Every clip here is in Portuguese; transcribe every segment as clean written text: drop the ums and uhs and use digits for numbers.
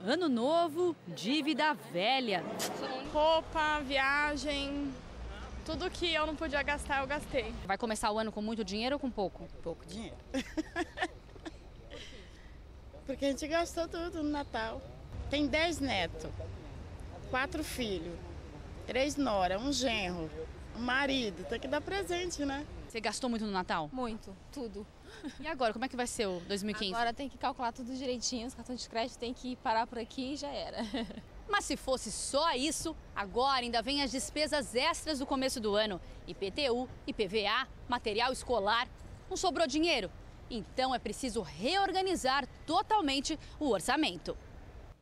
Ano novo, dívida velha. Roupa, viagem, tudo que eu não podia gastar, eu gastei. Vai começar o ano com muito dinheiro ou com pouco? Pouco dinheiro. Porque a gente gastou tudo no Natal. Tem 10 netos, 4 filhos, 3 noras, um genro, um marido. Tem que dar presente, né? Você gastou muito no Natal? Muito, tudo. E agora, como é que vai ser o 2015? Agora tem que calcular tudo direitinho, os cartões de crédito tem que parar por aqui e já era. Mas se fosse só isso, agora ainda vem as despesas extras do começo do ano. IPTU, IPVA, material escolar. Não sobrou dinheiro? Então é preciso reorganizar totalmente o orçamento.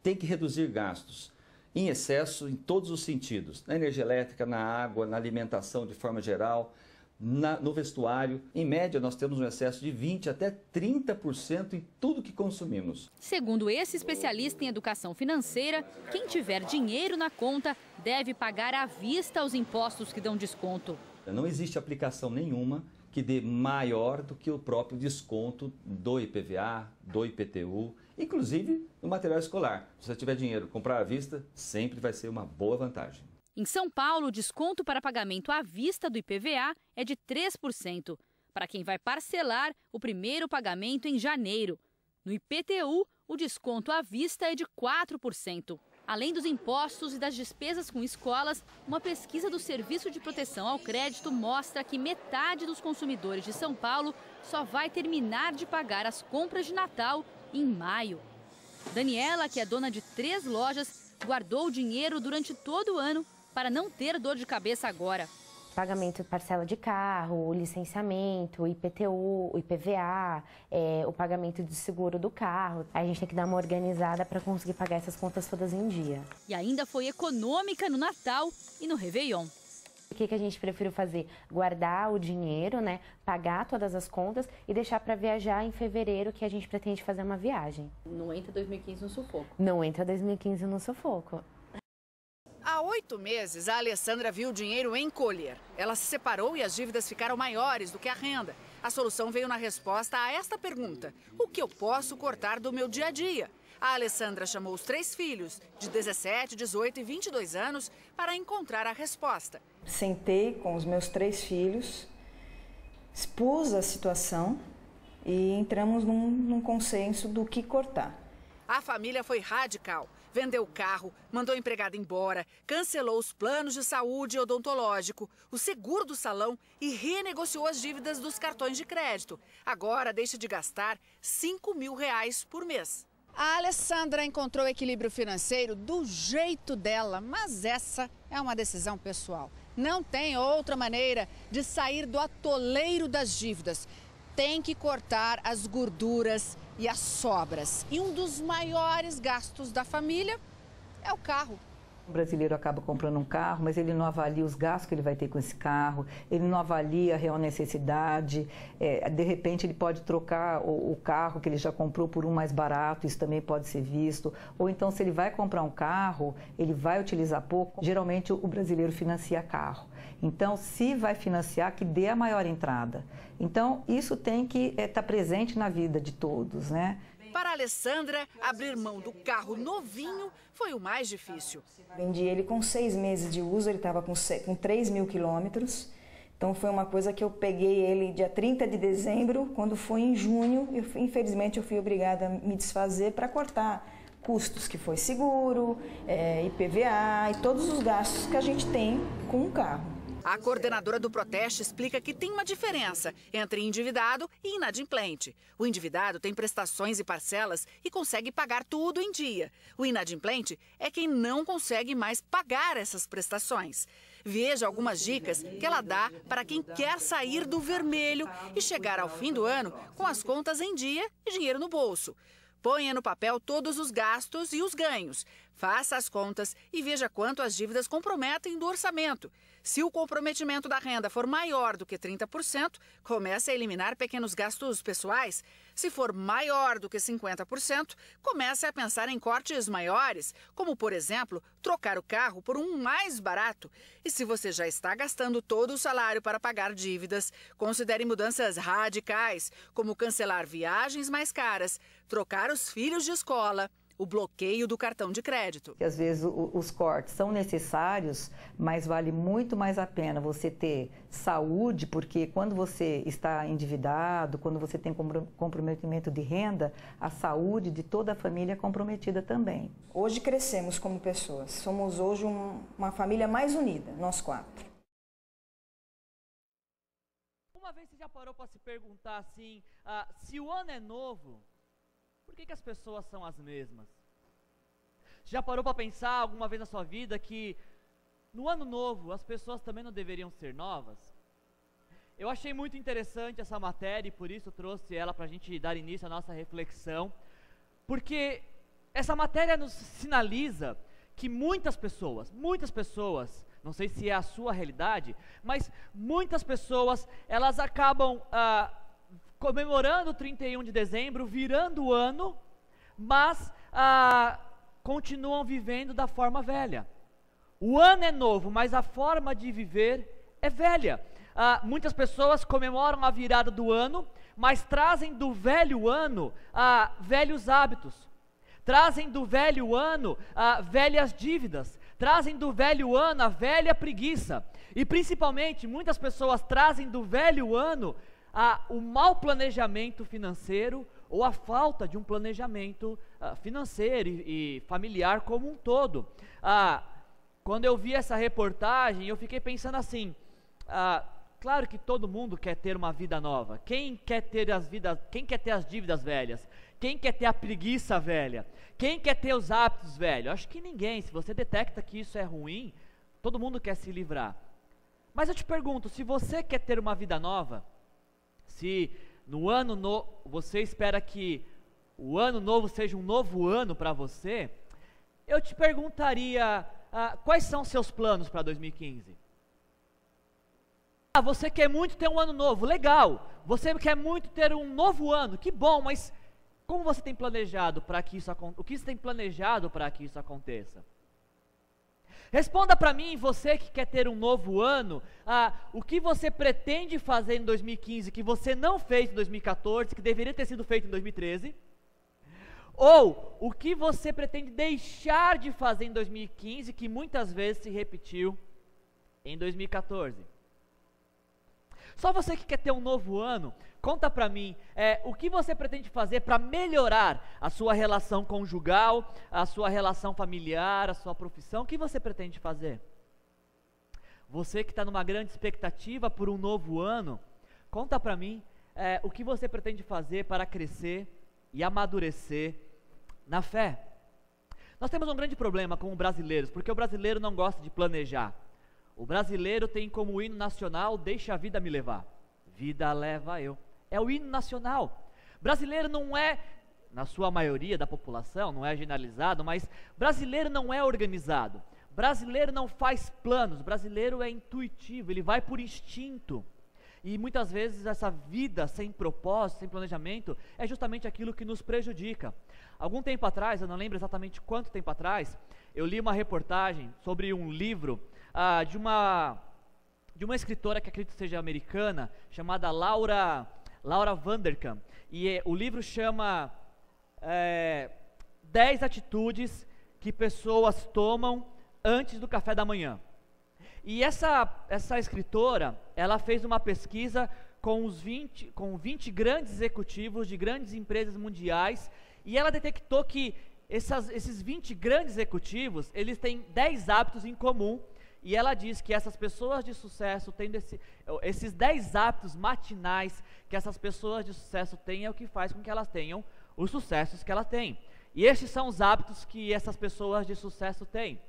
Tem que reduzir gastos em excesso em todos os sentidos. Na energia elétrica, na água, na alimentação de forma geral, no vestuário. Em média, nós temos um excesso de 20% até 30% em tudo que consumimos. Segundo esse especialista em educação financeira, quem tiver dinheiro na conta deve pagar à vista os impostos que dão desconto. Não existe aplicação nenhuma que dê maior do que o próprio desconto do IPVA, do IPTU, inclusive no material escolar. Se você tiver dinheiro, comprar à vista, sempre vai ser uma boa vantagem. Em São Paulo, o desconto para pagamento à vista do IPVA é de 3%. Para quem vai parcelar o primeiro pagamento em janeiro. No IPTU, o desconto à vista é de 4%. Além dos impostos e das despesas com escolas, uma pesquisa do Serviço de Proteção ao Crédito mostra que metade dos consumidores de São Paulo só vai terminar de pagar as compras de Natal em maio. Daniela, que é dona de 3 lojas, guardou o dinheiro durante todo o ano para não ter dor de cabeça agora. Pagamento de parcela de carro, o licenciamento, o IPTU, o IPVA, o pagamento de seguro do carro. A gente tem que dar uma organizada para conseguir pagar essas contas todas em dia. E ainda foi econômica no Natal e no Réveillon. O que a gente prefere fazer? Guardar o dinheiro, né? Pagar todas as contas e deixar para viajar em fevereiro, que a gente pretende fazer uma viagem. Não entra 2015 no sufoco. Não entra 2015 no sufoco. Há 8 meses, a Alessandra viu o dinheiro encolher. Ela se separou e as dívidas ficaram maiores do que a renda. A solução veio na resposta a esta pergunta: o que eu posso cortar do meu dia a dia? A Alessandra chamou os 3 filhos, de 17, 18 e 22 anos, para encontrar a resposta. Sentei com os meus 3 filhos, expus a situação e entramos num consenso do que cortar. A família foi radical. Vendeu o carro, mandou a empregada embora, cancelou os planos de saúde e odontológico, o seguro do salão e renegociou as dívidas dos cartões de crédito. Agora deixa de gastar R$5.000 por mês. A Alessandra encontrou equilíbrio financeiro do jeito dela, mas essa é uma decisão pessoal. Não tem outra maneira de sair do atoleiro das dívidas. Tem que cortar as gorduras e as sobras. E um dos maiores gastos da família é o carro. O brasileiro acaba comprando um carro, mas ele não avalia os gastos que ele vai ter com esse carro, ele não avalia a real necessidade, de repente ele pode trocar o carro que ele já comprou por um mais barato, isso também pode ser visto. Ou então, se ele vai comprar um carro, ele vai utilizar pouco, geralmente o brasileiro financia carro. Então, se vai financiar, que dê a maior entrada. Então, isso tem que estar presente na vida de todos, né? Para a Alessandra, abrir mão do carro novinho foi o mais difícil. Vendi ele com 6 meses de uso, ele estava com 3.000 quilômetros. Então foi uma coisa que eu peguei ele dia 30 de dezembro, quando foi em junho, infelizmente eu fui obrigada a me desfazer para cortar custos, que foi seguro, IPVA e todos os gastos que a gente tem com um carro. A coordenadora do Proteste explica que tem uma diferença entre endividado e inadimplente. O endividado tem prestações e parcelas e consegue pagar tudo em dia. O inadimplente é quem não consegue mais pagar essas prestações. Veja algumas dicas que ela dá para quem quer sair do vermelho e chegar ao fim do ano com as contas em dia e dinheiro no bolso. Ponha no papel todos os gastos e os ganhos. Faça as contas e veja quanto as dívidas comprometem do orçamento. Se o comprometimento da renda for maior do que 30%, comece a eliminar pequenos gastos pessoais. Se for maior do que 50%, comece a pensar em cortes maiores, como, por exemplo, trocar o carro por um mais barato. E se você já está gastando todo o salário para pagar dívidas, considere mudanças radicais, como cancelar viagens mais caras, trocar os filhos de escola, o bloqueio do cartão de crédito. Às vezes os cortes são necessários, mas vale muito mais a pena você ter saúde, porque quando você está endividado, quando você tem comprometimento de renda, a saúde de toda a família é comprometida também. Hoje crescemos como pessoas, somos hoje uma família mais unida, nós 4. Uma vez você já parou para se perguntar assim, se o ano é novo, por que as pessoas são as mesmas? Já parou para pensar alguma vez na sua vida que no ano novo as pessoas também não deveriam ser novas? Eu achei muito interessante essa matéria e por isso trouxe ela para a gente dar início à nossa reflexão, porque essa matéria nos sinaliza que muitas pessoas, não sei se é a sua realidade, mas muitas pessoas, elas acabam comemorando o 31 de dezembro, virando o ano, mas continuam vivendo da forma velha. O ano é novo, mas a forma de viver é velha. Muitas pessoas comemoram a virada do ano, mas trazem do velho ano velhos hábitos, trazem do velho ano velhas dívidas, trazem do velho ano a velha preguiça, e principalmente muitas pessoas trazem do velho ano o mau planejamento financeiro ou a falta de um planejamento financeiro e familiar como um todo. Quando eu vi essa reportagem, eu fiquei pensando assim, claro que todo mundo quer ter uma vida nova. Quem quer ter as dívidas velhas? Quem quer ter a preguiça velha? Quem quer ter os hábitos velhos? Acho que ninguém. Se você detecta que isso é ruim, todo mundo quer se livrar. Mas eu te pergunto, se você quer ter uma vida nova, se no ano novo você espera que o ano novo seja um novo ano para você, eu te perguntaria, quais são seus planos para 2015? Você quer muito ter um ano novo, legal. Você quer muito ter um novo ano, que bom, mas como você tem planejado para que isso aconteça? O que você tem planejado para que isso aconteça? Responda para mim, você que quer ter um novo ano, o que você pretende fazer em 2015 que você não fez em 2014, que deveria ter sido feito em 2013? Ou o que você pretende deixar de fazer em 2015 que muitas vezes se repetiu em 2014? Só você que quer ter um novo ano, conta para mim, o que você pretende fazer para melhorar a sua relação conjugal, a sua relação familiar, a sua profissão, o que você pretende fazer? Você que está numa grande expectativa por um novo ano, conta para mim, o que você pretende fazer para crescer e amadurecer na fé. Nós temos um grande problema com os brasileiros, porque o brasileiro não gosta de planejar. O brasileiro tem como hino nacional, deixa a vida me levar, vida leva eu. É o hino nacional. Brasileiro não é, na sua maioria da população, não é generalizado, mas brasileiro não é organizado. Brasileiro não faz planos, brasileiro é intuitivo, ele vai por instinto. E muitas vezes essa vida sem propósito, sem planejamento, é justamente aquilo que nos prejudica. Algum tempo atrás, eu não lembro exatamente quanto tempo atrás, eu li uma reportagem sobre um livro de uma escritora que acredito seja americana, chamada Laura Vanderkam. E o livro chama 10 atitudes que pessoas tomam antes do café da manhã. E essa escritora, ela fez uma pesquisa com 20 grandes executivos de grandes empresas mundiais, e ela detectou que esses 20 grandes executivos, eles têm 10 hábitos em comum, e ela diz que essas pessoas de sucesso têm esses 10 hábitos matinais que essas pessoas de sucesso têm, é o que faz com que elas tenham os sucessos que elas têm. E estes são os hábitos que essas pessoas de sucesso têm.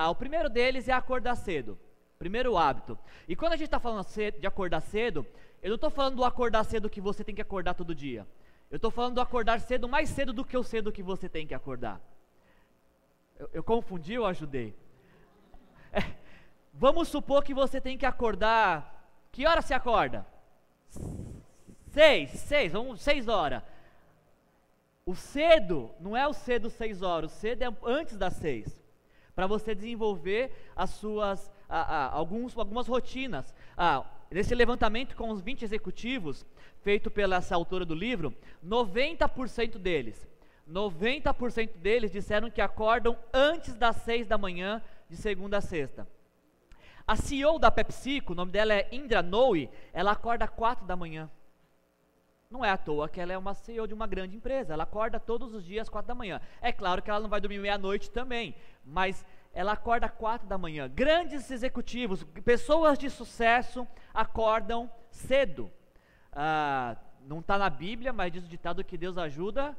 O primeiro deles é acordar cedo. Primeiro hábito. E quando a gente está falando de acordar cedo, eu não estou falando do acordar cedo que você tem que acordar todo dia. Eu estou falando do acordar cedo, mais cedo do que o cedo que você tem que acordar. Eu confundi ou ajudei? Vamos supor que você tem que acordar... Que hora você acorda? 6 horas. O cedo não é o cedo 6 horas, o cedo é antes das 6. Para você desenvolver as suas, algumas rotinas. Nesse levantamento com os 20 executivos, feito pela essa autora do livro, 90% deles disseram que acordam antes das 6 da manhã, de segunda a sexta. A CEO da PepsiCo, o nome dela é Indra Nooyi, ela acorda 4 da manhã. Não é à toa que ela é uma CEO de uma grande empresa, ela acorda todos os dias 4 da manhã. É claro que ela não vai dormir meia-noite também, mas ela acorda 4 da manhã. Grandes executivos, pessoas de sucesso acordam cedo. Não está na Bíblia, mas diz o ditado que Deus ajuda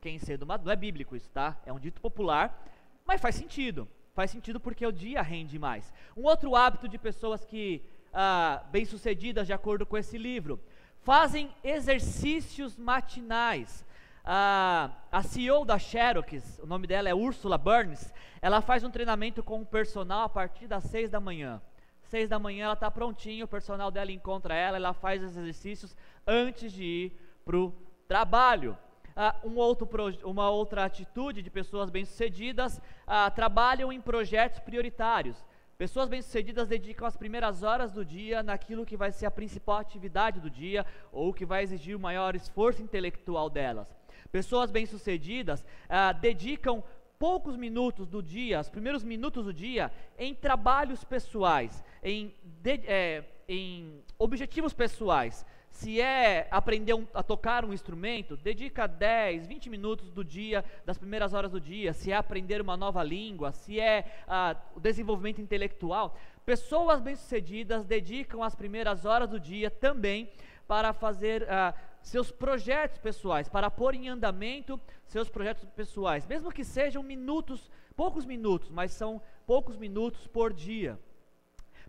quem cedo madruga. Não é bíblico isso, tá? É um dito popular, mas faz sentido. Faz sentido porque o dia rende mais. Um outro hábito de pessoas que bem-sucedidas, de acordo com esse livro, fazem exercícios matinais. A CEO da Xerox, o nome dela é Ursula Burns, ela faz um treinamento com o personal a partir das 6 da manhã. 6 da manhã ela está prontinha, o personal dela encontra ela faz os exercícios antes de ir para o trabalho. Uma outra atitude de pessoas bem-sucedidas, trabalham em projetos prioritários. Pessoas bem-sucedidas dedicam as primeiras horas do dia naquilo que vai ser a principal atividade do dia ou que vai exigir o maior esforço intelectual delas. Pessoas bem-sucedidas dedicam poucos minutos do dia, os primeiros minutos do dia, em trabalhos pessoais, em objetivos pessoais. Se é aprender a tocar um instrumento, dedica 10, 20 minutos do dia, das primeiras horas do dia. Se é aprender uma nova língua, se é o desenvolvimento intelectual. Pessoas bem-sucedidas dedicam as primeiras horas do dia também para fazer seus projetos pessoais, para pôr em andamento seus projetos pessoais. Mesmo que sejam poucos minutos, mas são poucos minutos por dia.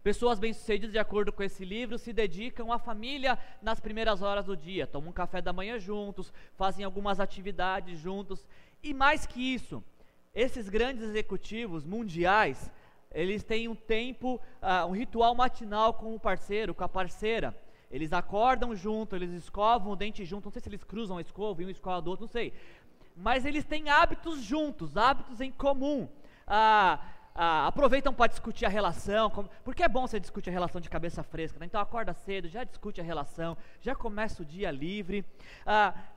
Pessoas bem-sucedidas, de acordo com esse livro, se dedicam à família nas primeiras horas do dia, tomam um café da manhã juntos, fazem algumas atividades juntos, e mais que isso, esses grandes executivos mundiais, eles têm um tempo, um ritual matinal com o parceiro, com a parceira. Eles acordam junto, eles escovam o dente junto, não sei se eles cruzam a escova e um escova do outro, não sei, mas eles têm hábitos juntos, hábitos em comum. Aproveitam para discutir a relação, porque é bom você discutir a relação de cabeça fresca, né? Então acorda cedo, já discute a relação, já começa o dia livre.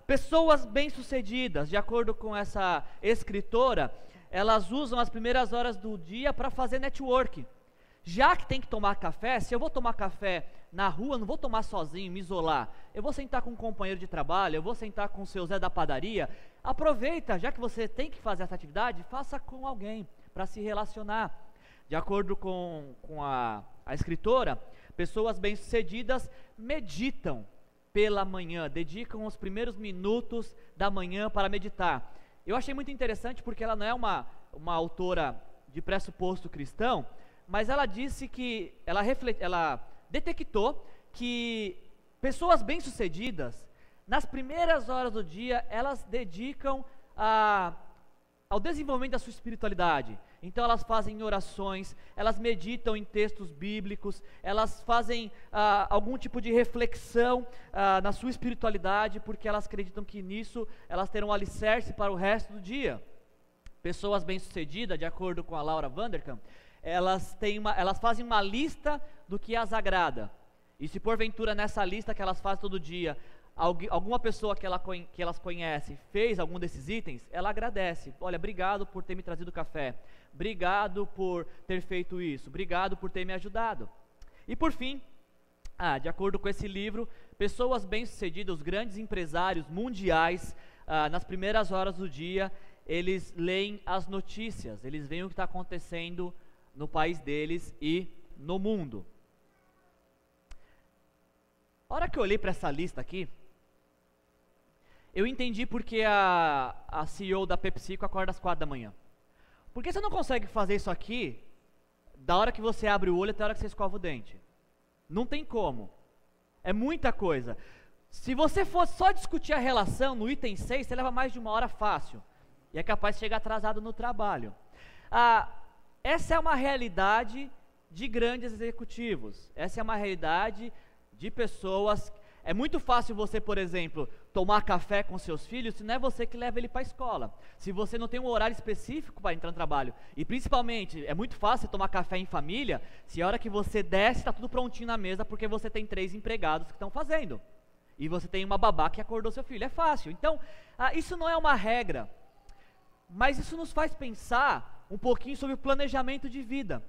Pessoas bem-sucedidas, de acordo com essa escritora, elas usam as primeiras horas do dia para fazer network. Já que tem que tomar café, se eu vou tomar café na rua, não vou tomar sozinho, me isolar. Eu vou sentar com um companheiro de trabalho, eu vou sentar com o seu Zé da padaria. Aproveita, já que você tem que fazer essa atividade, faça com alguém, para se relacionar. De acordo com a escritora, pessoas bem-sucedidas meditam pela manhã, dedicam os primeiros minutos da manhã para meditar. Eu achei muito interessante porque ela não é uma autora de pressuposto cristão, mas ela disse que, ela detectou que pessoas bem-sucedidas, nas primeiras horas do dia, elas dedicam ao desenvolvimento da sua espiritualidade. Então elas fazem orações, elas meditam em textos bíblicos, elas fazem algum tipo de reflexão na sua espiritualidade, porque elas acreditam que nisso elas terão um alicerce para o resto do dia. Pessoas bem-sucedidas, de acordo com a Laura Vanderkam, elas fazem uma lista do que as agrada. E se porventura nessa lista que elas fazem todo dia, alguma pessoa que elas conhecem fez algum desses itens, ela agradece. Olha, obrigado por ter me trazido café. Obrigado por ter feito isso. Obrigado por ter me ajudado. E por fim, de acordo com esse livro, pessoas bem-sucedidas, os grandes empresários mundiais, nas primeiras horas do dia, eles leem as notícias, eles veem o que está acontecendo no país deles e no mundo. A hora que eu olhei para essa lista aqui, eu entendi porque a CEO da PepsiCo acorda às 4 da manhã. Porque você não consegue fazer isso aqui da hora que você abre o olho até a hora que você escova o dente. Não tem como. É muita coisa. Se você fosse só discutir a relação no item 6, você leva mais de 1 hora fácil. E é capaz de chegar atrasado no trabalho. Essa é uma realidade de grandes executivos. Essa é uma realidade de pessoas. É muito fácil você, por exemplo, tomar café com seus filhos se não é você que leva ele para a escola. Se você não tem um horário específico para entrar no trabalho. E principalmente, é muito fácil tomar café em família se a hora que você desce está tudo prontinho na mesa porque você tem 3 empregados que estão fazendo. E você tem uma babá que acordou seu filho. É fácil. Então, isso não é uma regra. Mas isso nos faz pensar um pouquinho sobre o planejamento de vida.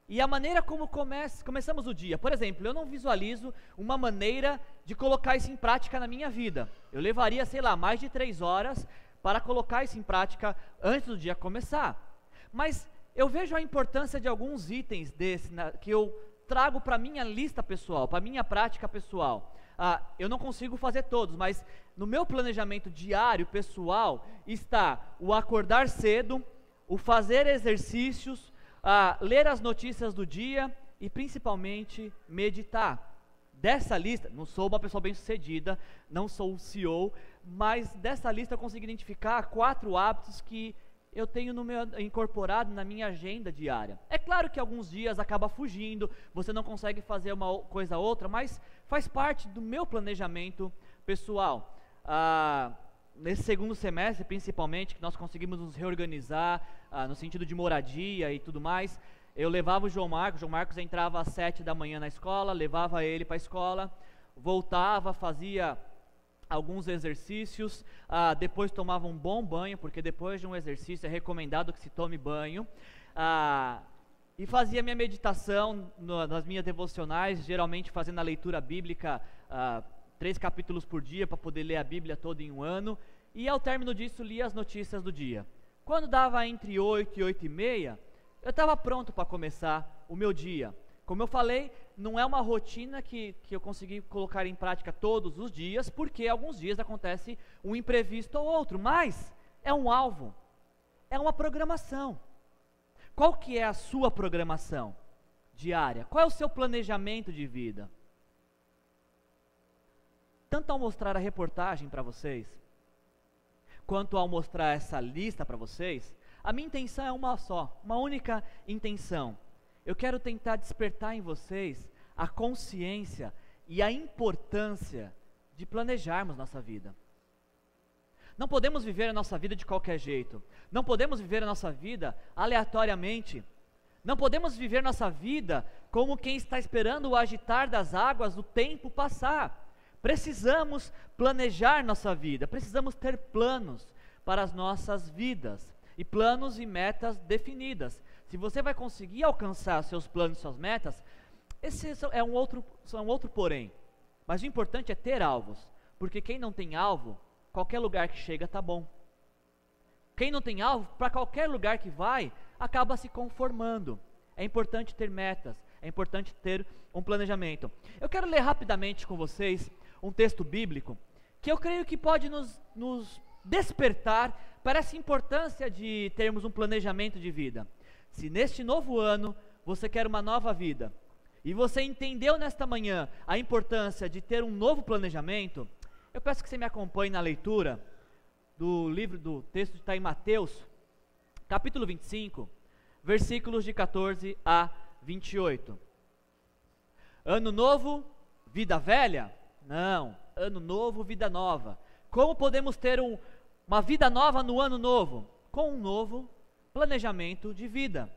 E a maneira como começamos o dia. Por exemplo, eu não visualizo uma maneira de colocar isso em prática na minha vida. Eu levaria, sei lá, mais de 3 horas para colocar isso em prática antes do dia começar. Mas eu vejo a importância de alguns itens que eu trago para a minha lista pessoal, para a minha prática pessoal. Eu não consigo fazer todos, mas no meu planejamento diário pessoal está o acordar cedo, o fazer exercícios, ler as notícias do dia e principalmente meditar. Dessa lista, não sou uma pessoa bem sucedida, não sou um CEO, mas dessa lista eu consigo identificar 4 hábitos que eu tenho incorporado na minha agenda diária. É claro que alguns dias acaba fugindo, você não consegue fazer uma coisa ou outra, mas faz parte do meu planejamento pessoal. Nesse segundo semestre, principalmente, que nós conseguimos nos reorganizar no sentido de moradia e tudo mais, eu levava o João Marcos entrava às 7 da manhã na escola, levava ele para a escola, voltava, fazia alguns exercícios, depois tomava um bom banho, porque depois de um exercício é recomendado que se tome banho, e fazia minha meditação nas minhas devocionais, geralmente fazendo a leitura bíblica 3 capítulos por dia, para poder ler a Bíblia toda em um ano, e ao término disso lia as notícias do dia. Quando dava entre 8 e 8 e meia, eu estava pronto para começar o meu dia. Como eu falei, não é uma rotina que eu consegui colocar em prática todos os dias, porque alguns dias acontece um imprevisto ou outro, mas é um alvo, é uma programação. Qual que é a sua programação diária? Qual é o seu planejamento de vida? Tanto ao mostrar a reportagem para vocês, quanto ao mostrar essa lista para vocês, a minha intenção é uma só, uma única intenção. Eu quero tentar despertar em vocês a consciência e a importância de planejarmos nossa vida. Não podemos viver a nossa vida de qualquer jeito. Não podemos viver a nossa vida aleatoriamente. Não podemos viver nossa vida como quem está esperando o agitar das águas do tempo passar. Precisamos planejar nossa vida, precisamos ter planos para as nossas vidas, e planos e metas definidas. Se você vai conseguir alcançar seus planos e suas metas, esse é um outro porém. Mas o importante é ter alvos, porque quem não tem alvo, qualquer lugar que chega está bom. Quem não tem alvo, para qualquer lugar que vai, acaba se conformando. É importante ter metas, é importante ter um planejamento. Eu quero ler rapidamente com vocês um texto bíblico que eu creio que pode nos despertar para essa importância de termos um planejamento de vida. Se neste novo ano você quer uma nova vida e você entendeu nesta manhã a importância de ter um novo planejamento, eu peço que você me acompanhe na leitura do texto que está em Mateus, capítulo 25, versículos de 14 a 28. Ano novo, vida velha? Não, ano novo, vida nova. Como podemos ter uma vida nova no ano novo? Com um novo planejamento de vida.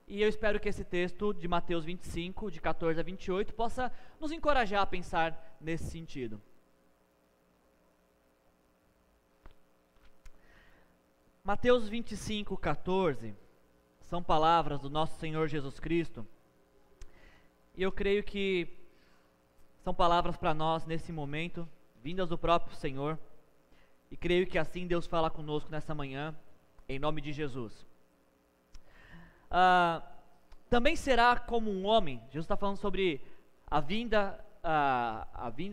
E eu espero que esse texto de Mateus 25, de 14 a 28, possa nos encorajar a pensar nesse sentido. Mateus 25, 14, são palavras do nosso Senhor Jesus Cristo, e eu creio que são palavras para nós nesse momento, vindas do próprio Senhor, e creio que assim Deus fala conosco nessa manhã, em nome de Jesus. Também será como um homem. Jesus está falando sobre a vinda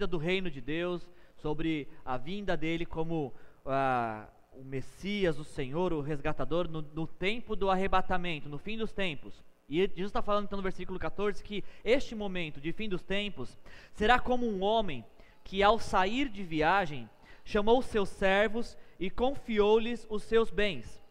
do reino de Deus, sobre a vinda dele como o Messias, o Senhor, o resgatador, no tempo do arrebatamento, no fim dos tempos. E Jesus está falando então no versículo 14 que este momento de fim dos tempos será como um homem que ao sair de viagem chamou os seus servos e confiou-lhes os seus bens.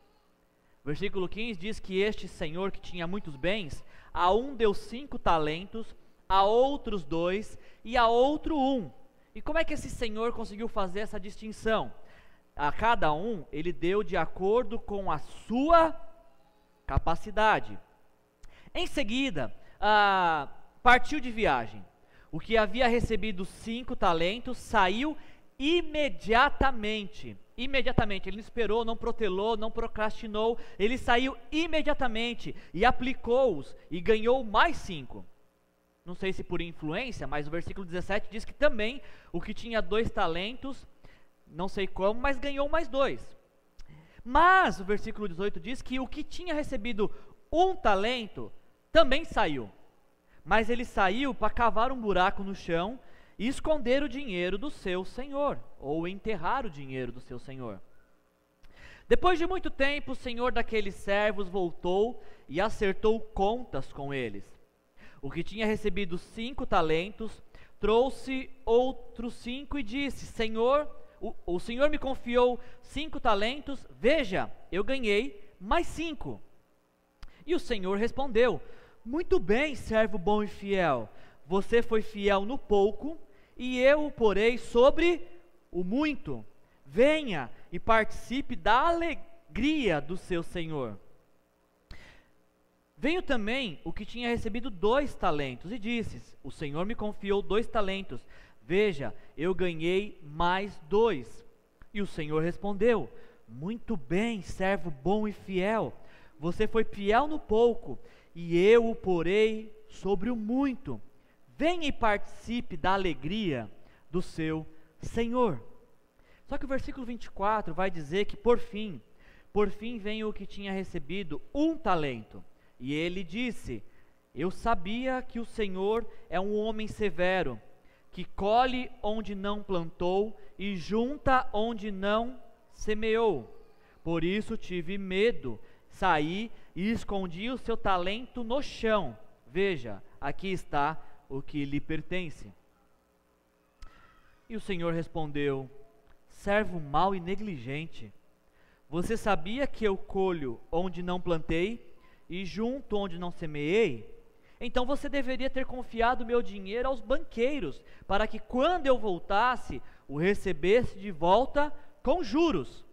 Versículo 15 diz que este senhor que tinha muitos bens, a um deu 5 talentos, a outros 2 e a outro 1. E como é que esse senhor conseguiu fazer essa distinção? A cada um ele deu de acordo com a sua capacidade. Em seguida, partiu de viagem. O que havia recebido 5 talentos saiu imediatamente. Imediatamente, ele não esperou, não protelou, não procrastinou, ele saiu imediatamente e aplicou-os e ganhou mais 5. Não sei se por influência, mas o versículo 17 diz que também o que tinha 2 talentos, não sei como, mas ganhou mais 2. Mas o versículo 18 diz que o que tinha recebido 1 talento também saiu. Mas ele saiu para cavar um buraco no chão e esconder o dinheiro do seu senhor, ou enterrar o dinheiro do seu senhor. Depois de muito tempo, o senhor daqueles servos voltou e acertou contas com eles. O que tinha recebido 5 talentos, trouxe outros 5 e disse: Senhor, o senhor me confiou 5 talentos, veja, eu ganhei mais 5. E o senhor respondeu: muito bem, servo bom e fiel, você foi fiel no pouco, e eu o porei sobre o muito. Venha e participe da alegria do seu senhor. Veio também o que tinha recebido 2 talentos, e disse: o senhor me confiou 2 talentos, veja, eu ganhei mais 2. E o senhor respondeu: muito bem, servo bom e fiel, você foi fiel no pouco, e eu o porei sobre o muito. Venha e participe da alegria do seu Senhor. Só que o versículo 24 vai dizer que por fim vem o que tinha recebido 1 talento. E ele disse: eu sabia que o Senhor é um homem severo, que colhe onde não plantou e junta onde não semeou. Por isso tive medo, saí e escondi o seu talento no chão. Veja, aqui está o que lhe pertence. E o Senhor respondeu: servo mau e negligente, você sabia que eu colho onde não plantei e junto onde não semeei? Então você deveria ter confiado meu dinheiro aos banqueiros, para que quando eu voltasse, o recebesse de volta com juros.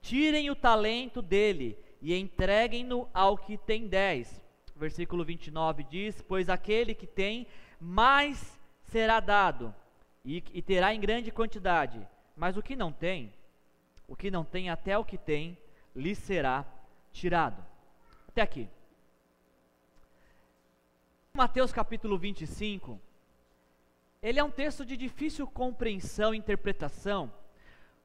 Tirem o talento dele e entreguem-no ao que tem 10. Versículo 29 diz: pois aquele que tem, mais será dado, e terá em grande quantidade. Mas o que não tem até o que tem, lhe será tirado. Até aqui. Mateus capítulo 25, ele é um texto de difícil compreensão e interpretação,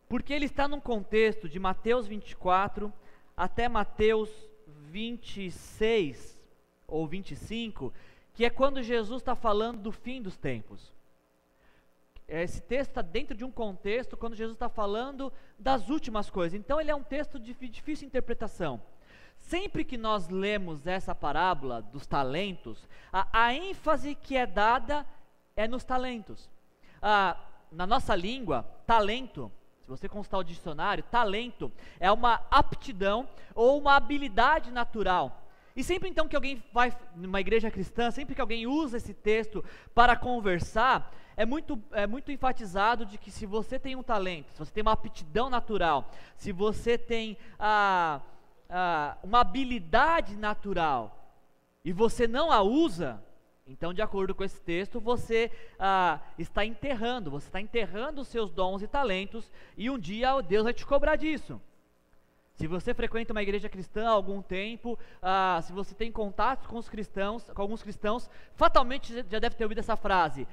porque ele está num contexto de Mateus 24 até Mateus 26 ou 25, que é quando Jesus está falando do fim dos tempos. Esse texto está dentro de um contexto quando Jesus está falando das últimas coisas. Então ele é um texto de difícil interpretação. Sempre que nós lemos essa parábola dos talentos, a ênfase que é dada é nos talentos. Na nossa língua, talento, se você consultar o dicionário, talento é uma aptidão ou uma habilidade natural. E sempre então que alguém vai numa igreja cristã, sempre que alguém usa esse texto para conversar, é muito enfatizado de que se você tem um talento, se você tem uma aptidão natural, se você tem uma habilidade natural e você não a usa, então de acordo com esse texto você está enterrando os seus dons e talentos, e um dia Deus vai te cobrar disso. Se você frequenta uma igreja cristã há algum tempo, se você tem contato com alguns cristãos, fatalmente já deve ter ouvido essa frase: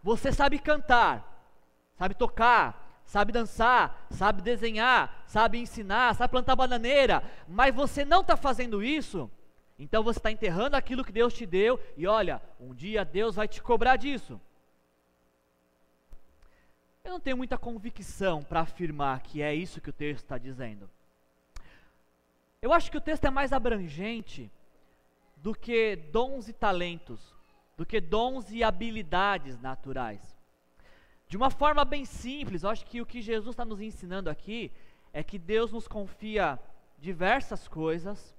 você sabe cantar, sabe tocar, sabe dançar, sabe desenhar, sabe ensinar, sabe plantar bananeira, mas você não está fazendo isso, então você está enterrando aquilo que Deus te deu, e olha, um dia Deus vai te cobrar disso. Eu não tenho muita convicção para afirmar que é isso que o texto está dizendo. Eu acho que o texto é mais abrangente do que dons e talentos, do que dons e habilidades naturais. De uma forma bem simples, eu acho que o que Jesus está nos ensinando aqui é que Deus nos confia diversas coisas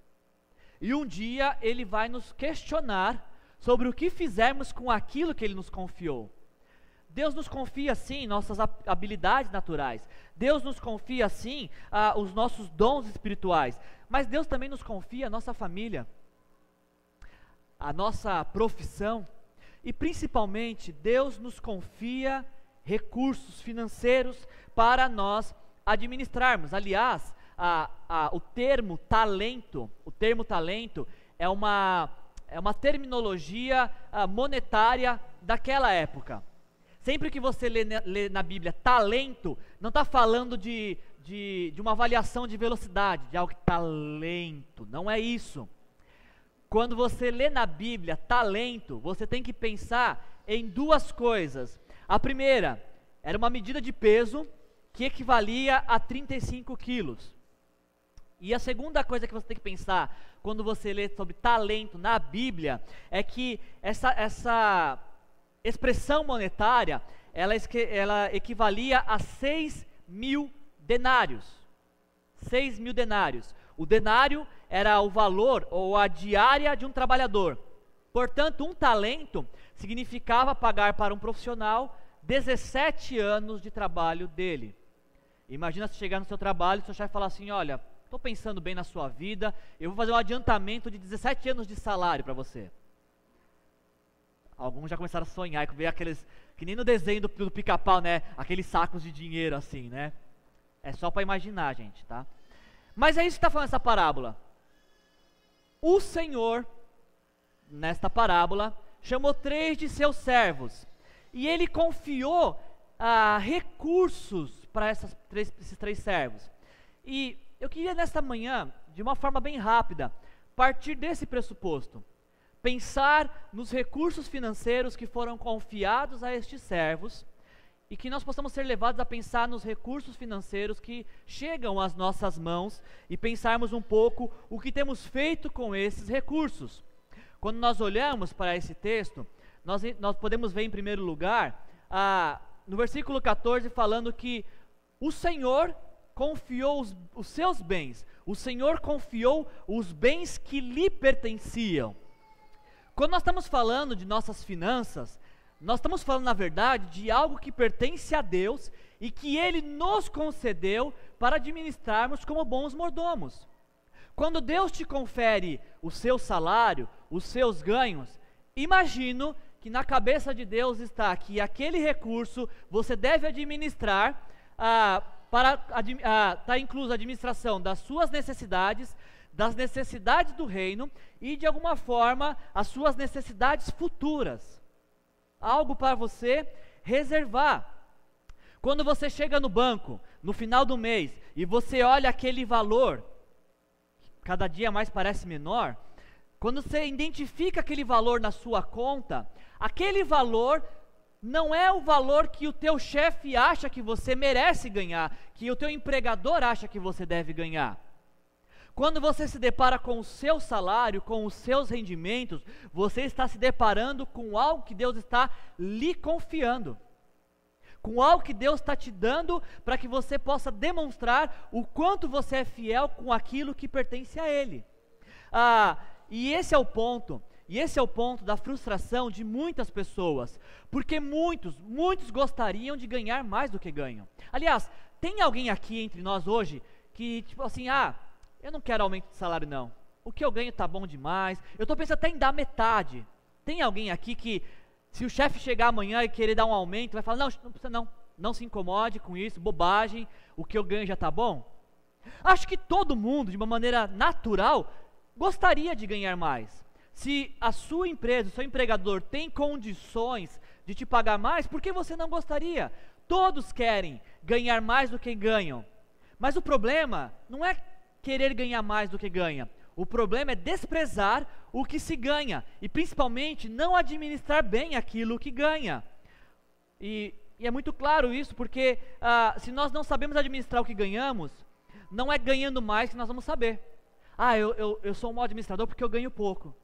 e um dia Ele vai nos questionar sobre o que fizermos com aquilo que Ele nos confiou. Deus nos confia sim nossas habilidades naturais, Deus nos confia sim os nossos dons espirituais, mas Deus também nos confia a nossa família, a nossa profissão e principalmente Deus nos confia recursos financeiros para nós administrarmos. Aliás, o termo talento é uma terminologia monetária daquela época. Sempre que você lê na Bíblia talento, não está falando de uma avaliação de velocidade, de algo que talento, não é isso. Quando você lê na Bíblia talento, você tem que pensar em duas coisas. A primeira, era uma medida de peso que equivalia a 35 quilos. E a segunda coisa que você tem que pensar quando você lê sobre talento na Bíblia é que essa expressão monetária, ela equivalia a 6.000 denários. 6.000 denários. O denário era o valor ou a diária de um trabalhador. Portanto, um talento significava pagar para um profissional 17 anos de trabalho dele. Imagina se chegar no seu trabalho e seu chefe falar assim, olha, estou pensando bem na sua vida, eu vou fazer um adiantamento de 17 anos de salário para você. Alguns já começaram a sonhar, ver aqueles, que nem no desenho do Pica-Pau, né? Aqueles sacos de dinheiro assim, né? É só para imaginar, gente, tá? Mas é isso que está falando essa parábola. O Senhor, nesta parábola, chamou 3 de seus servos. E ele confiou recursos para esses 3 servos. E eu queria nesta manhã, de uma forma bem rápida, partir desse pressuposto. Pensar nos recursos financeiros que foram confiados a estes servos e que nós possamos ser levados a pensar nos recursos financeiros que chegam às nossas mãos e pensarmos um pouco o que temos feito com esses recursos. Quando nós olhamos para esse texto, nós podemos ver em primeiro lugar, no versículo 14, falando que o Senhor confiou os seus bens, o Senhor confiou os bens que lhe pertenciam. Quando nós estamos falando de nossas finanças, nós estamos falando, na verdade, de algo que pertence a Deus e que Ele nos concedeu para administrarmos como bons mordomos. Quando Deus te confere o seu salário, os seus ganhos, imagino que na cabeça de Deus está que aquele recurso você deve administrar está incluso a administração das suas necessidades, das necessidades do reino e, de alguma forma, as suas necessidades futuras. Algo para você reservar. Quando você chega no banco, no final do mês, e você olha aquele valor, que cada dia mais parece menor, quando você identifica aquele valor na sua conta, aquele valor não é o valor que o teu chefe acha que você merece ganhar, que o teu empregador acha que você deve ganhar. Quando você se depara com o seu salário, com os seus rendimentos, você está se deparando com algo que Deus está lhe confiando, com algo que Deus está te dando para que você possa demonstrar o quanto você é fiel com aquilo que pertence a Ele. E esse é o ponto da frustração de muitas pessoas, porque muitos gostariam de ganhar mais do que ganham. Aliás, tem alguém aqui entre nós hoje que, tipo assim, eu não quero aumento de salário não, o que eu ganho está bom demais, eu estou pensando até em dar metade. Tem alguém aqui que, se o chefe chegar amanhã e querer dar um aumento, vai falar, não precisa não se incomode com isso, bobagem, o que eu ganho já está bom? Acho que todo mundo, de uma maneira natural, gostaria de ganhar mais. Se a sua empresa, o seu empregador tem condições de te pagar mais, por que você não gostaria? Todos querem ganhar mais do que ganham, mas o problema não é querer ganhar mais do que ganha. O problema é desprezar o que se ganha e principalmente não administrar bem aquilo que ganha. E é muito claro isso, porque se nós não sabemos administrar o que ganhamos, não é ganhando mais que nós vamos saber. Eu sou um mau administrador porque eu ganho pouco.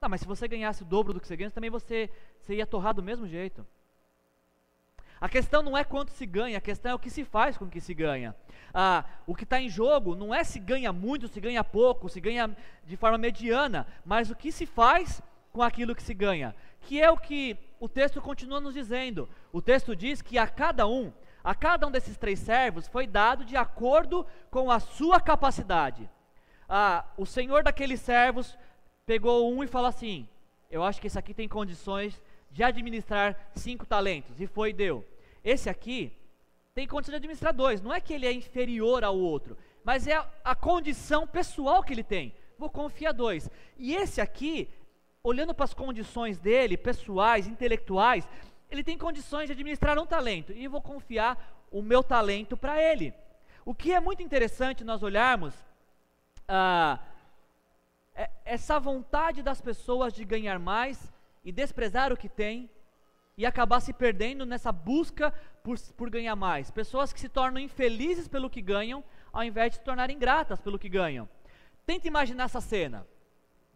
Tá, mas se você ganhasse o dobro do que você ganha, também você ia torrar do mesmo jeito. A questão não é quanto se ganha, a questão é o que se faz com o que se ganha. O que está em jogo não é se ganha muito, se ganha pouco, se ganha de forma mediana, mas o que se faz com aquilo que se ganha, que é o que o texto continua nos dizendo. O texto diz que a cada um desses 3 servos foi dado de acordo com a sua capacidade. O senhor daqueles servos pegou um e falou assim: eu acho que esse aqui tem condições de administrar 5 talentos, e foi e deu. Esse aqui tem condição de administrar 2, não é que ele é inferior ao outro, mas é a condição pessoal que ele tem, vou confiar 2. E esse aqui, olhando para as condições dele, pessoais, intelectuais, ele tem condições de administrar 1 talento, e eu vou confiar o meu talento para ele. O que é muito interessante nós olharmos, essa vontade das pessoas de ganhar mais e desprezar o que tem, e acabar se perdendo nessa busca por ganhar mais. Pessoas que se tornam infelizes pelo que ganham, ao invés de se tornarem gratas pelo que ganham. Tenta imaginar essa cena.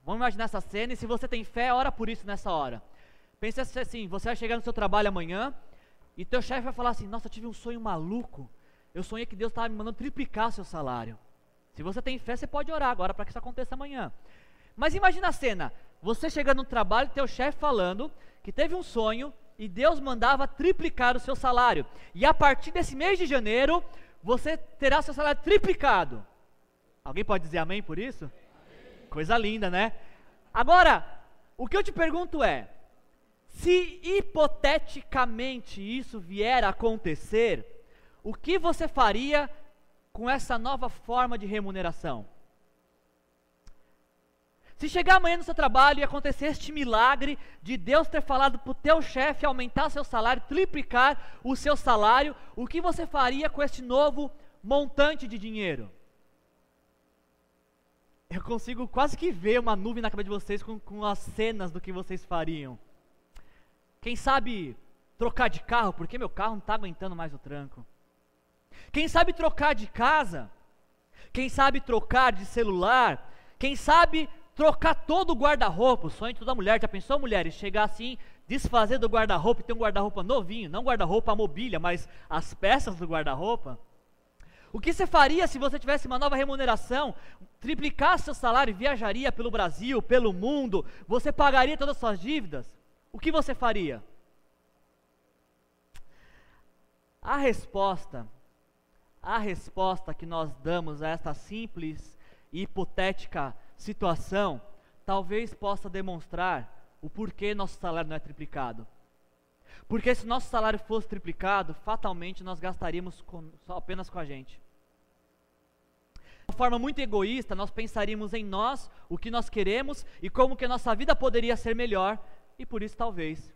Vamos imaginar essa cena, e se você tem fé, ora por isso nessa hora. Pensa assim, você vai chegar no seu trabalho amanhã, e teu chefe vai falar assim: nossa, eu tive um sonho maluco, eu sonhei que Deus estava me mandando triplicar o seu salário. Se você tem fé, você pode orar agora para que isso aconteça amanhã. Mas imagina a cena, você chegando no trabalho, teu chefe falando que teve um sonho, e Deus mandava triplicar o seu salário, e a partir desse mês de janeiro, você terá seu salário triplicado. Alguém pode dizer amém por isso? Amém. Coisa linda, né? Agora, o que eu te pergunto é, se hipoteticamente isso vier a acontecer, o que você faria com essa nova forma de remuneração? Se chegar amanhã no seu trabalho e acontecer este milagre de Deus ter falado para o teu chefe aumentar seu salário, triplicar o seu salário, o que você faria com este novo montante de dinheiro? Eu consigo quase que ver uma nuvem na cabeça de vocês com as cenas do que vocês fariam. Quem sabe trocar de carro, porque meu carro não está aguentando mais o tranco. Quem sabe trocar de casa? Quem sabe trocar de celular? Quem sabe trocar todo o guarda-roupa? O sonho de toda mulher. Já pensou, mulheres, chegar assim, desfazer do guarda-roupa e ter um guarda-roupa novinho? Não guarda-roupa, a mobília, mas as peças do guarda-roupa. O que você faria se você tivesse uma nova remuneração, triplicasse seu salário, viajaria pelo Brasil, pelo mundo, você pagaria todas as suas dívidas? O que você faria? A resposta que nós damos a esta simples e hipotética situação, talvez possa demonstrar o porquê nosso salário não é triplicado. Porque se nosso salário fosse triplicado, fatalmente nós gastaríamos apenas com a gente. De uma forma muito egoísta, nós pensaríamos em nós, o que nós queremos e como que a nossa vida poderia ser melhor, e por isso talvez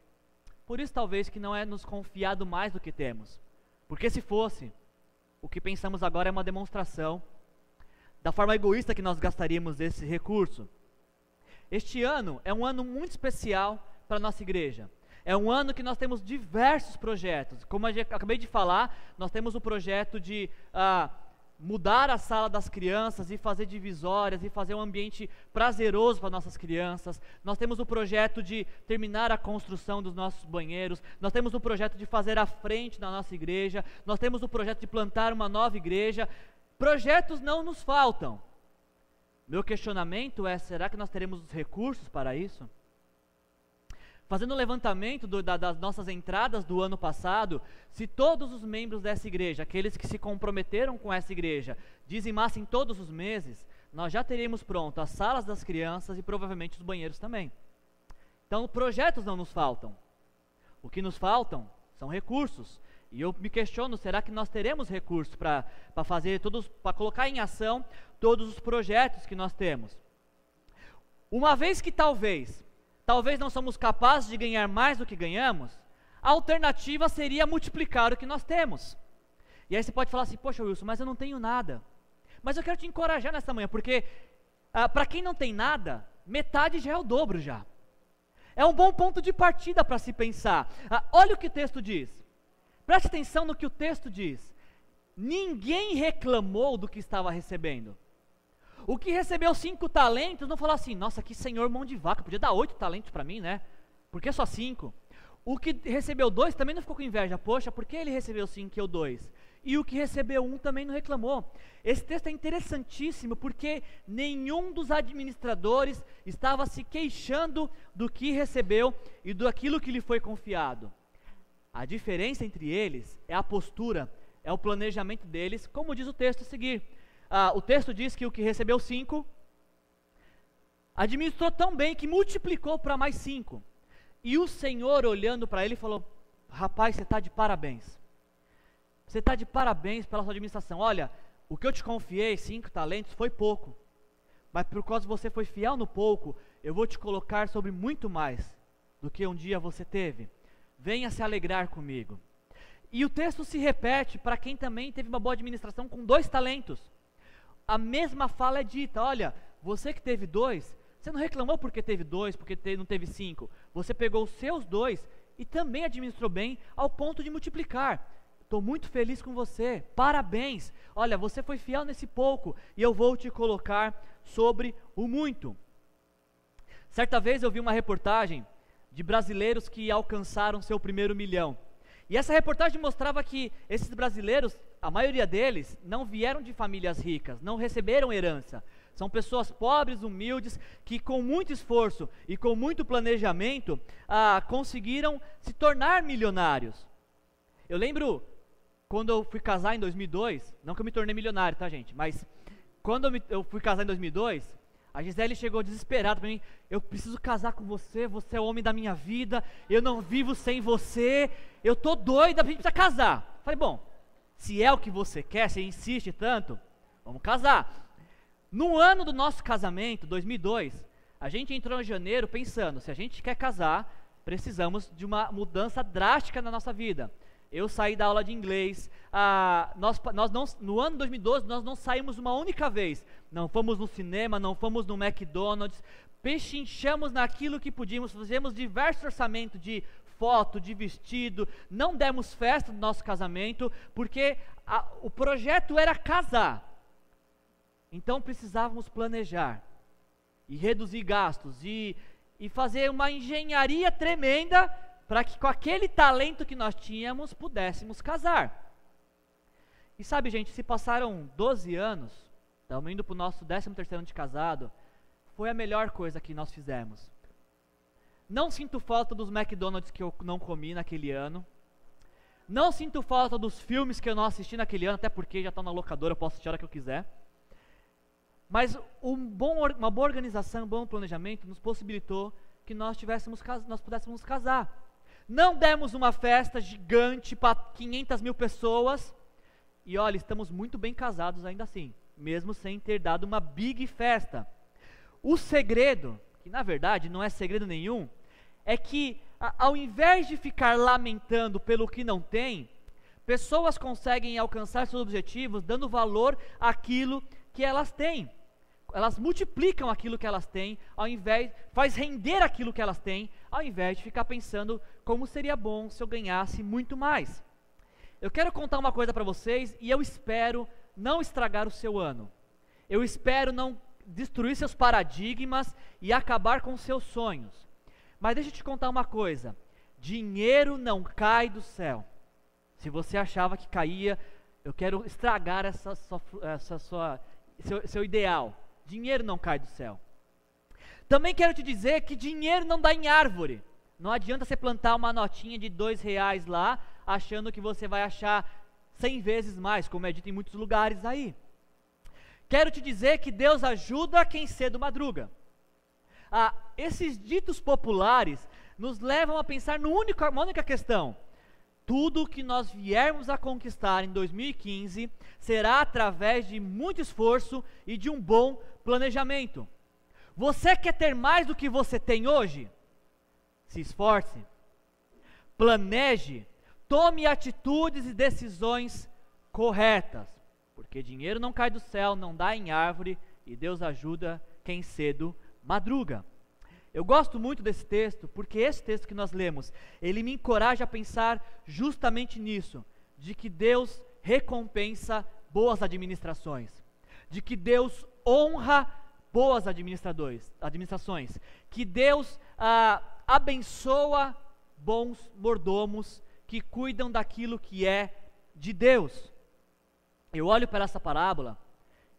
que não é nos confiado mais do que temos. Porque se fosse, o que pensamos agora é uma demonstração da forma egoísta que nós gastaríamos esse recurso. Este ano é um ano muito especial para a nossa igreja. É um ano que nós temos diversos projetos. Como eu acabei de falar, nós temos o projeto de mudar a sala das crianças e fazer divisórias e fazer um ambiente prazeroso para nossas crianças. Nós temos o projeto de terminar a construção dos nossos banheiros. Nós temos o projeto de fazer a frente da nossa igreja. Nós temos o projeto de plantar uma nova igreja. Projetos não nos faltam. Meu questionamento é, será que nós teremos os recursos para isso? Fazendo um levantamento das nossas entradas do ano passado, se todos os membros dessa igreja, aqueles que se comprometeram com essa igreja, dizimassem todos os meses, nós já teríamos pronto as salas das crianças e provavelmente os banheiros também. Então, projetos não nos faltam. O que nos faltam são recursos. E eu me questiono, será que nós teremos recursos para colocar em ação todos os projetos que nós temos? Uma vez que talvez não somos capazes de ganhar mais do que ganhamos, a alternativa seria multiplicar o que nós temos. E aí você pode falar assim, poxa Wilson, mas eu não tenho nada. Mas eu quero te encorajar nessa manhã, porque para quem não tem nada, metade já é o dobro já. É um bom ponto de partida para se pensar. Olha o que o texto diz. Preste atenção no que o texto diz. Ninguém reclamou do que estava recebendo. O que recebeu 5 talentos não falou assim, nossa, que senhor mão de vaca, podia dar 8 talentos para mim, né? Por que só 5? O que recebeu 2 também não ficou com inveja, poxa, por que ele recebeu 5 e eu 2? E o que recebeu 1 também não reclamou. Esse texto é interessantíssimo porque nenhum dos administradores estava se queixando do que recebeu e daquilo que lhe foi confiado. A diferença entre eles é a postura, é o planejamento deles, como diz o texto a seguir. O texto diz que o que recebeu 5, administrou tão bem que multiplicou para mais 5. E o Senhor, olhando para ele, falou, rapaz, você está de parabéns. Você está de parabéns pela sua administração. Olha, o que eu te confiei, 5 talentos, foi pouco. Mas por causa que você foi fiel no pouco, eu vou te colocar sobre muito mais do que um dia você teve. Venha se alegrar comigo. E o texto se repete para quem também teve uma boa administração com 2 talentos. A mesma fala é dita, olha, você que teve 2, você não reclamou porque teve 2, porque não teve 5. Você pegou os seus 2 e também administrou bem ao ponto de multiplicar. Estou muito feliz com você, parabéns. Olha, você foi fiel nesse pouco e eu vou te colocar sobre o muito. Certa vez eu vi uma reportagem de brasileiros que alcançaram seu primeiro 1 milhão. E essa reportagem mostrava que esses brasileiros, a maioria deles, não vieram de famílias ricas, não receberam herança. São pessoas pobres, humildes, que com muito esforço e com muito planejamento conseguiram se tornar milionários. Eu lembro quando eu fui casar em 2002, não que eu me tornei milionário, tá gente? Mas quando eu fui casar em 2002, a Gisele chegou desesperada para mim, eu preciso casar com você, você é o homem da minha vida, eu não vivo sem você, eu tô doida, a gente precisa casar. Falei, bom, se é o que você quer, você insiste tanto, vamos casar. No ano do nosso casamento, 2002, a gente entrou em janeiro pensando, se a gente quer casar, precisamos de uma mudança drástica na nossa vida. Eu saí da aula de inglês, no ano 2012 nós não saímos uma única vez, não fomos no cinema, não fomos no McDonald's, pechinchamos naquilo que podíamos, fizemos diversos orçamentos de foto, de vestido, não demos festa no nosso casamento, porque o projeto era casar, então precisávamos planejar, e reduzir gastos, e fazer uma engenharia tremenda, para que com aquele talento que nós tínhamos, pudéssemos casar. E sabe, gente, se passaram 12 anos, estamos indo para o nosso 13º ano de casado, foi a melhor coisa que nós fizemos. Não sinto falta dos McDonald's que eu não comi naquele ano, não sinto falta dos filmes que eu não assisti naquele ano, até porque já estão na locadora, eu posso assistir a hora que eu quiser. Mas uma boa organização, um bom planejamento nos possibilitou que nós pudéssemos casar. Não demos uma festa gigante para 500 mil pessoas, e olha, estamos muito bem casados ainda assim, mesmo sem ter dado uma big festa. O segredo, que na verdade não é segredo nenhum, é que ao invés de ficar lamentando pelo que não tem, pessoas conseguem alcançar seus objetivos dando valor àquilo que elas têm. Elas multiplicam aquilo que elas têm, faz render aquilo que elas têm, ao invés de ficar pensando como seria bom se eu ganhasse muito mais. Eu quero contar uma coisa para vocês e eu espero não estragar o seu ano. Eu espero não destruir seus paradigmas e acabar com seus sonhos. Mas deixa eu te contar uma coisa, dinheiro não cai do céu. Se você achava que caía, eu quero estragar seu ideal. Dinheiro não cai do céu. Também quero te dizer que dinheiro não dá em árvore. Não adianta você plantar uma notinha de R$2 lá, achando que você vai achar 100 vezes mais, como é dito em muitos lugares aí. Quero te dizer que Deus ajuda quem cedo madruga. Esses ditos populares nos levam a pensar numa única questão. Tudo que nós viermos a conquistar em 2015 será através de muito esforço e de um bom planejamento. Você quer ter mais do que você tem hoje? Se esforce, planeje, tome atitudes e decisões corretas, porque dinheiro não cai do céu, não dá em árvore, e Deus ajuda quem cedo madruga. Eu gosto muito desse texto, porque esse texto que nós lemos, ele me encoraja a pensar justamente nisso, de que Deus recompensa boas administrações, de que Deus honra boas administrações, que Deus abençoa bons mordomos que cuidam daquilo que é de Deus. Eu olho para essa parábola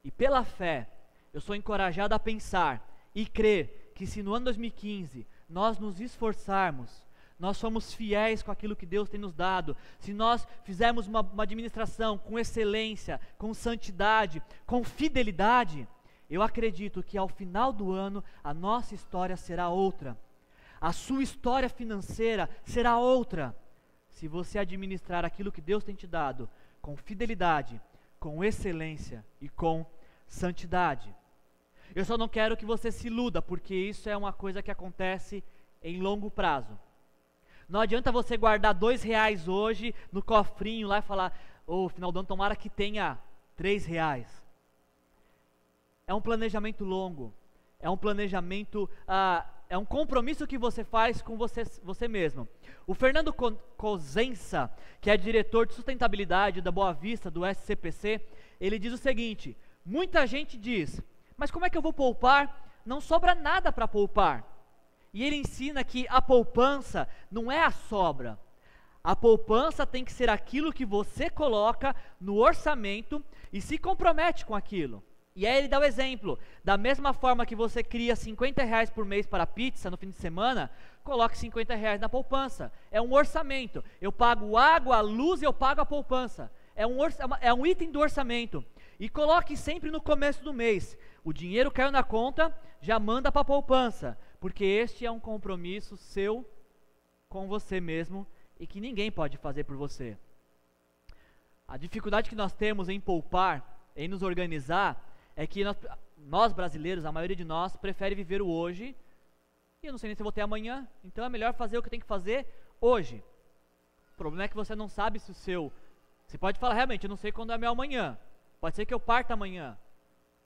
e pela fé eu sou encorajado a pensar e crer que se no ano 2015 nós nos esforçarmos, nós somos fiéis com aquilo que Deus tem nos dado, se nós fizermos uma administração com excelência, com santidade, com fidelidade, eu acredito que ao final do ano a nossa história será outra. A sua história financeira será outra. Se você administrar aquilo que Deus tem te dado com fidelidade, com excelência e com santidade. Eu só não quero que você se iluda, porque isso é uma coisa que acontece em longo prazo. Não adianta você guardar R$2 hoje no cofrinho lá e falar, final do ano tomara que tenha R$3. É um planejamento longo, é um planejamento, é um compromisso que você faz com você mesmo. O Fernando Cosenza, que é diretor de sustentabilidade da Boa Vista, do SCPC, ele diz o seguinte: muita gente diz, mas como é que eu vou poupar? Não sobra nada para poupar. E ele ensina que a poupança não é a sobra. A poupança tem que ser aquilo que você coloca no orçamento e se compromete com aquilo. E aí ele dá o exemplo, da mesma forma que você cria R$50 por mês para a pizza no fim de semana, coloque R$50 na poupança. É um orçamento. Eu pago água, luz e eu pago a poupança. É um item do orçamento. E coloque sempre no começo do mês. O dinheiro caiu na conta, já manda para a poupança. Porque este é um compromisso seu com você mesmo e que ninguém pode fazer por você. A dificuldade que nós temos em poupar, em nos organizar, é que nós brasileiros, a maioria de nós, prefere viver o hoje, e eu não sei nem se eu vou ter amanhã, então é melhor fazer o que tem que fazer hoje. O problema é que você não sabe se você pode falar, realmente, eu não sei quando é meu amanhã, pode ser que eu parta amanhã,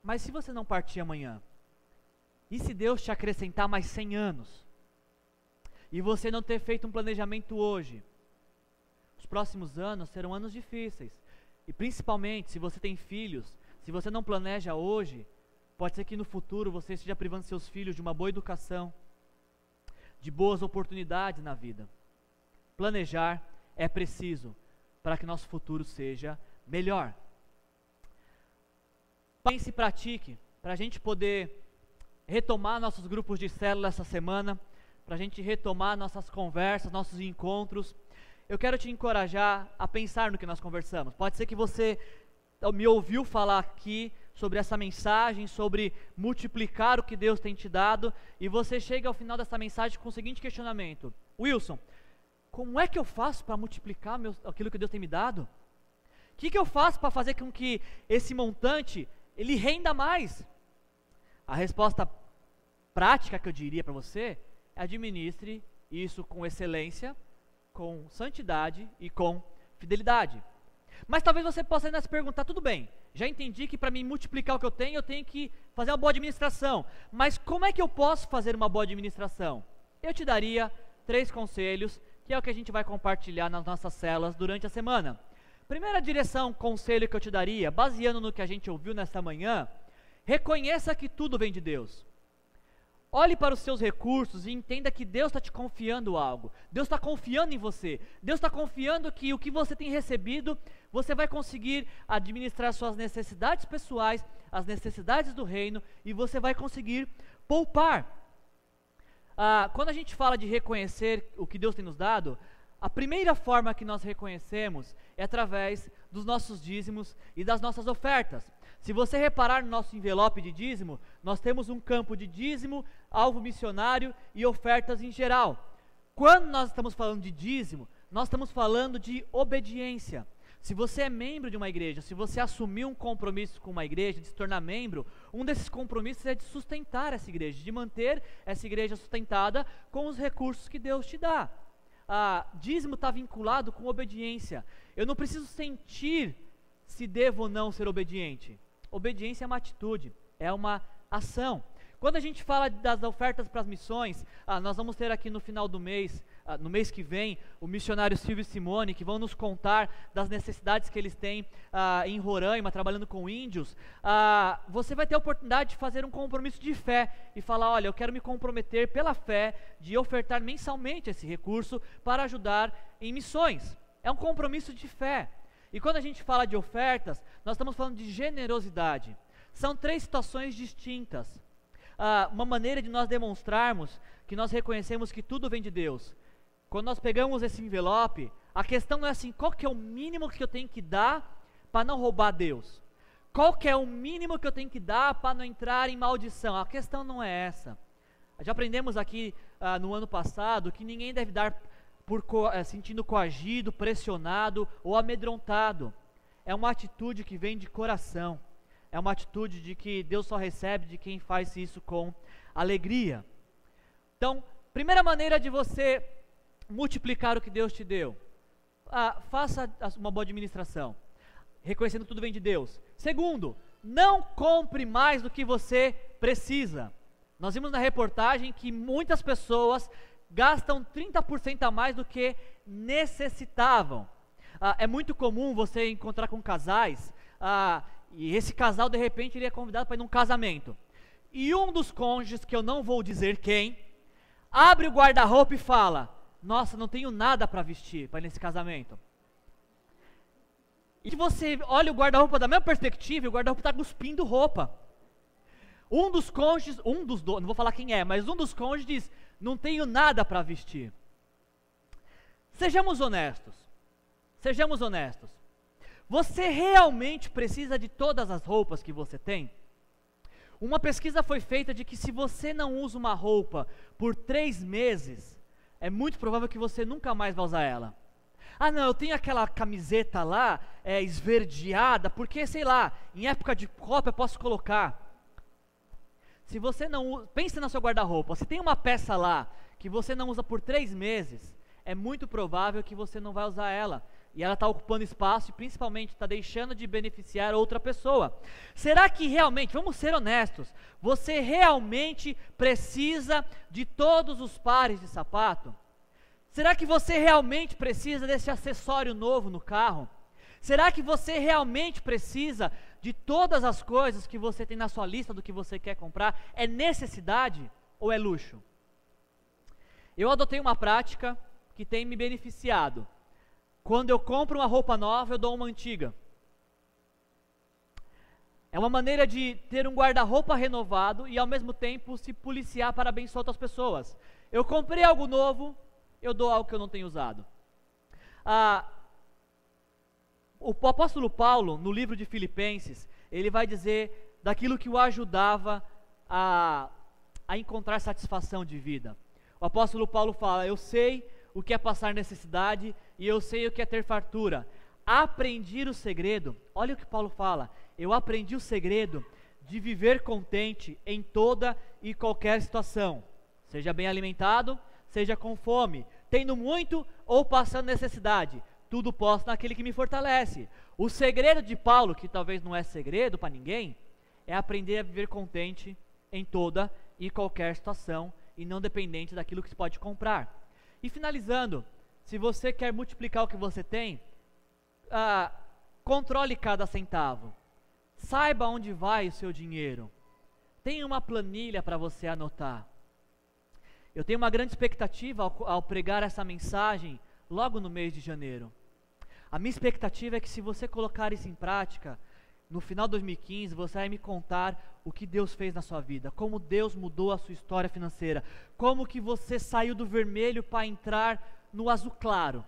mas se você não partir amanhã, e se Deus te acrescentar mais 100 anos, e você não ter feito um planejamento hoje, os próximos anos serão anos difíceis, e principalmente se você tem filhos, se você não planeja hoje, pode ser que no futuro você esteja privando seus filhos de uma boa educação, de boas oportunidades na vida. Planejar é preciso para que nosso futuro seja melhor. Pense e pratique, para a gente poder retomar nossos grupos de célula essa semana, para a gente retomar nossas conversas, nossos encontros. Eu quero te encorajar a pensar no que nós conversamos. Pode ser que você me ouviu falar aqui sobre essa mensagem, sobre multiplicar o que Deus tem te dado, e você chega ao final dessa mensagem com o seguinte questionamento: Wilson, como é que eu faço para multiplicar aquilo que Deus tem me dado? O que eu faço para fazer com que esse montante, ele renda mais? A resposta prática que eu diria para você é: administre isso com excelência, com santidade e com fidelidade. Mas talvez você possa ainda se perguntar, tudo bem, já entendi que para mim multiplicar o que eu tenho que fazer uma boa administração, mas como é que eu posso fazer uma boa administração? Eu te daria 3 conselhos, que é o que a gente vai compartilhar nas nossas células durante a semana. Primeira conselho que eu te daria, baseando no que a gente ouviu nesta manhã, reconheça que tudo vem de Deus. Olhe para os seus recursos e entenda que Deus está te confiando algo. Deus está confiando em você. Deus está confiando que o que você tem recebido, você vai conseguir administrar suas necessidades pessoais, as necessidades do reino, e você vai conseguir poupar. Quando a gente fala de reconhecer o que Deus tem nos dado, a primeira forma que nós reconhecemos é através dos nossos dízimos e das nossas ofertas. Se você reparar no nosso envelope de dízimo, nós temos um campo de dízimo, alvo missionário e ofertas em geral. Quando nós estamos falando de dízimo, nós estamos falando de obediência. Se você é membro de uma igreja, se você assumiu um compromisso com uma igreja, de se tornar membro, um desses compromissos é de sustentar essa igreja, de manter essa igreja sustentada com os recursos que Deus te dá. Dízimo está vinculado com obediência. Eu não preciso sentir se devo ou não ser obediente. Obediência é uma atitude, é uma ação. Quando a gente fala das ofertas para as missões, nós vamos ter aqui no final do mês no mês que vem, o missionário Silvio e Simone, que vão nos contar das necessidades que eles têm em Roraima, trabalhando com índios. Você vai ter a oportunidade de fazer um compromisso de fé e falar, olha, eu quero me comprometer pela fé de ofertar mensalmente esse recurso para ajudar em missões. É um compromisso de fé. E quando a gente fala de ofertas, nós estamos falando de generosidade. São 3 situações distintas. Uma maneira de nós demonstrarmos que nós reconhecemos que tudo vem de Deus. Quando nós pegamos esse envelope, a questão não é assim, qual que é o mínimo que eu tenho que dar para não roubar Deus? Qual que é o mínimo que eu tenho que dar para não entrar em maldição? A questão não é essa. Já aprendemos aqui no ano passado que ninguém deve dar sentindo coagido, pressionado ou amedrontado. É uma atitude que vem de coração. É uma atitude de que Deus só recebe de quem faz isso com alegria. Então, primeira maneira de você multiplicar o que Deus te deu. Faça uma boa administração, reconhecendo que tudo vem de Deus. Segundo, não compre mais do que você precisa. Nós vimos na reportagem que muitas pessoas gastam 30% a mais do que necessitavam. É muito comum você encontrar com casais, e esse casal de repente ele é convidado para ir num casamento. E um dos cônjuges, que eu não vou dizer quem, abre o guarda-roupa e fala, nossa, não tenho nada para vestir para ir nesse casamento. E você olha o guarda-roupa da mesma perspectiva e o guarda-roupa está cuspindo roupa. Um dos cônjuges, não vou falar quem é, mas um dos cônjuges diz, não tenho nada para vestir. Sejamos honestos. Sejamos honestos. Você realmente precisa de todas as roupas que você tem? Uma pesquisa foi feita de que se você não usa uma roupa por 3 meses, é muito provável que você nunca mais vai usar ela. Não, eu tenho aquela camiseta lá, esverdeada, porque, sei lá, em época de Copa eu posso colocar. Se você não usa, pense no seu guarda-roupa, se tem uma peça lá que você não usa por 3 meses, é muito provável que você não vai usar ela. E ela está ocupando espaço e principalmente está deixando de beneficiar outra pessoa. Será que realmente, vamos ser honestos, você realmente precisa de todos os pares de sapato? Será que você realmente precisa desse acessório novo no carro? Será que você realmente precisa de todas as coisas que você tem na sua lista do que você quer comprar? É necessidade ou é luxo? Eu adotei uma prática que tem me beneficiado. Quando eu compro uma roupa nova, eu dou uma antiga. É uma maneira de ter um guarda-roupa renovado e ao mesmo tempo se policiar para abençoar outras pessoas. Eu comprei algo novo, eu dou algo que eu não tenho usado. O apóstolo Paulo, no livro de Filipenses, ele vai dizer daquilo que o ajudava a encontrar satisfação de vida. O apóstolo Paulo fala, eu sei o que é passar necessidade e eu sei o que é ter fartura. Aprendi o segredo, olha o que Paulo fala, eu aprendi o segredo de viver contente em toda e qualquer situação, seja bem alimentado, seja com fome, tendo muito ou passando necessidade, tudo posso naquele que me fortalece. O segredo de Paulo, que talvez não é segredo para ninguém, é aprender a viver contente em toda e qualquer situação e não dependente daquilo que se pode comprar. E finalizando, se você quer multiplicar o que você tem, controle cada centavo. Saiba onde vai o seu dinheiro. Tenha uma planilha para você anotar. Eu tenho uma grande expectativa ao pregar essa mensagem logo no mês de janeiro. A minha expectativa é que se você colocar isso em prática, no final de 2015, você vai me contar o que Deus fez na sua vida, como Deus mudou a sua história financeira, como que você saiu do vermelho para entrar no azul claro,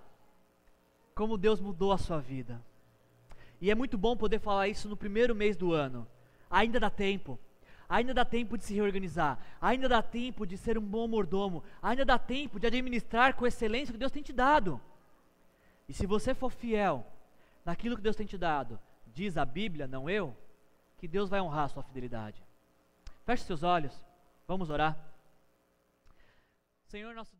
como Deus mudou a sua vida. E é muito bom poder falar isso no primeiro mês do ano. Ainda dá tempo de se reorganizar, ainda dá tempo de ser um bom mordomo, ainda dá tempo de administrar com excelência o que Deus tem te dado. E se você for fiel naquilo que Deus tem te dado, diz a Bíblia, não eu, que Deus vai honrar a sua fidelidade. Feche seus olhos, vamos orar. Senhor nosso Deus.